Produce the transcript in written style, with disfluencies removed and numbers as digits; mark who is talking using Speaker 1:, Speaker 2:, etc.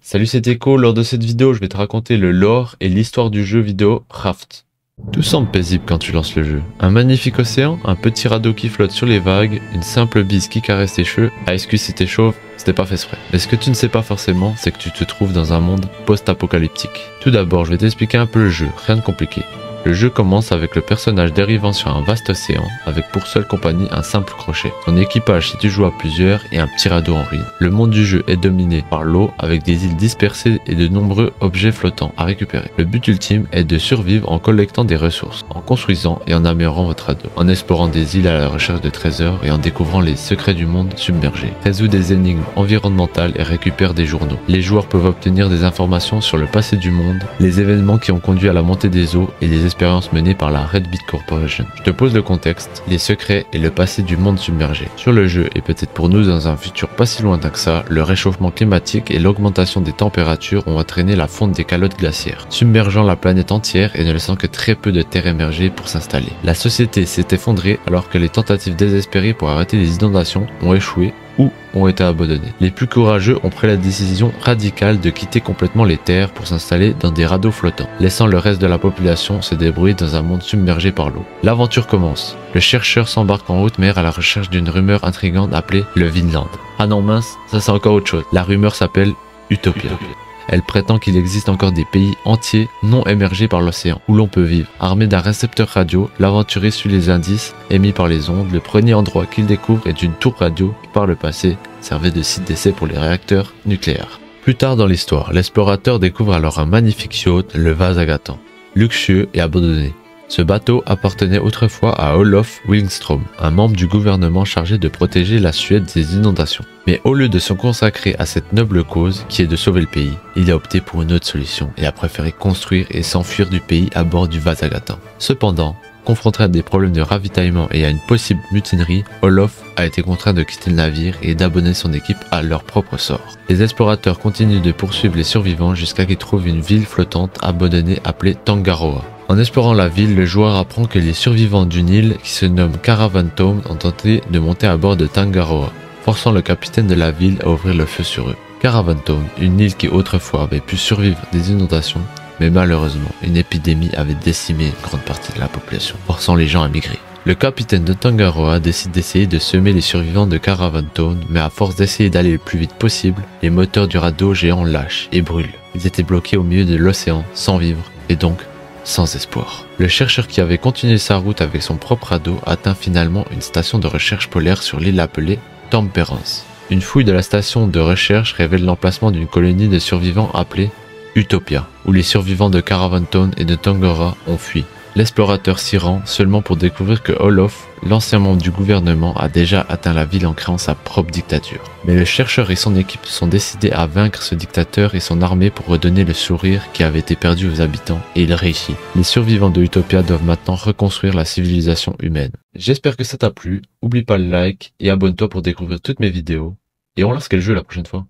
Speaker 1: Salut, c'est Echo. Lors de cette vidéo, je vais te raconter le lore et l'histoire du jeu vidéo Raft. Tout semble paisible quand tu lances le jeu. Un magnifique océan, un petit radeau qui flotte sur les vagues, une simple bise qui caresse tes cheveux. Ah, excuse si t'es chauve, c'était pas fait exprès. Mais ce que tu ne sais pas forcément, c'est que tu te trouves dans un monde post-apocalyptique. Tout d'abord, je vais t'expliquer un peu le jeu, rien de compliqué. Le jeu commence avec le personnage dérivant sur un vaste océan, avec pour seule compagnie un simple crochet. Son équipage si tu joues à plusieurs et un petit radeau en ruine. Le monde du jeu est dominé par l'eau avec des îles dispersées et de nombreux objets flottants à récupérer. Le but ultime est de survivre en collectant des ressources, en construisant et en améliorant votre radeau, en explorant des îles à la recherche de trésors et en découvrant les secrets du monde submergé. Résout des énigmes environnementales et récupère des journaux. Les joueurs peuvent obtenir des informations sur le passé du monde, les événements qui ont conduit à la montée des eaux et les expériences menées par la Red Beat Corporation. Je te pose le contexte, les secrets et le passé du monde submergé. Sur le jeu et peut-être pour nous dans un futur pas si lointain que ça, le réchauffement climatique et l'augmentation des températures ont entraîné la fonte des calottes glaciaires, submergeant la planète entière et ne laissant que très peu de terre émerger pour s'installer. La société s'est effondrée alors que les tentatives désespérées pour arrêter les inondations ont échoué ou ont été abandonnés. Les plus courageux ont pris la décision radicale de quitter complètement les terres pour s'installer dans des radeaux flottants, laissant le reste de la population se débrouiller dans un monde submergé par l'eau. L'aventure commence. Le chercheur s'embarque en haute mer à la recherche d'une rumeur intrigante appelée le Vinland. Ah non mince, ça c'est encore autre chose. La rumeur s'appelle Utopia. Elle prétend qu'il existe encore des pays entiers non émergés par l'océan, où l'on peut vivre. Armé d'un récepteur radio, l'aventurier suit les indices émis par les ondes. Le premier endroit qu'il découvre est une tour radio qui, par le passé, servait de site d'essai pour les réacteurs nucléaires. Plus tard dans l'histoire, l'explorateur découvre alors un magnifique yacht, le Vasagatan, luxueux et abandonné. Ce bateau appartenait autrefois à Olof Wilhelmsson, un membre du gouvernement chargé de protéger la Suède des inondations. Mais au lieu de se consacrer à cette noble cause qui est de sauver le pays, il a opté pour une autre solution et a préféré construire et s'enfuir du pays à bord du Vasagatan. Cependant, confronté à des problèmes de ravitaillement et à une possible mutinerie, Olof a été contraint de quitter le navire et d'abandonner son équipe à leur propre sort. Les explorateurs continuent de poursuivre les survivants jusqu'à qu'ils trouvent une ville flottante abandonnée appelée Tangaroa. En explorant la ville, le joueur apprend que les survivants d'une île qui se nomme Caravan Town ont tenté de monter à bord de Tangaroa, forçant le capitaine de la ville à ouvrir le feu sur eux. Caravan Town, une île qui autrefois avait pu survivre des inondations, mais malheureusement, une épidémie avait décimé une grande partie de la population, forçant les gens à migrer. Le capitaine de Tangaroa décide d'essayer de semer les survivants de Caravan Town, mais à force d'essayer d'aller le plus vite possible, les moteurs du radeau géant lâchent et brûlent. Ils étaient bloqués au milieu de l'océan, sans vivre, et donc sans espoir. Le chercheur qui avait continué sa route avec son propre radeau atteint finalement une station de recherche polaire sur l'île appelée Temperance. Une fouille de la station de recherche révèle l'emplacement d'une colonie de survivants appelée Utopia, où les survivants de Caravan Town et de Tangaroa ont fui. L'explorateur s'y rend seulement pour découvrir que Olof, l'ancien membre du gouvernement, a déjà atteint la ville en créant sa propre dictature. Mais le chercheur et son équipe sont décidés à vaincre ce dictateur et son armée pour redonner le sourire qui avait été perdu aux habitants, et il réussit. Les survivants de Utopia doivent maintenant reconstruire la civilisation humaine. J'espère que ça t'a plu, oublie pas le like et abonne-toi pour découvrir toutes mes vidéos, et on lance quel jeu la prochaine fois?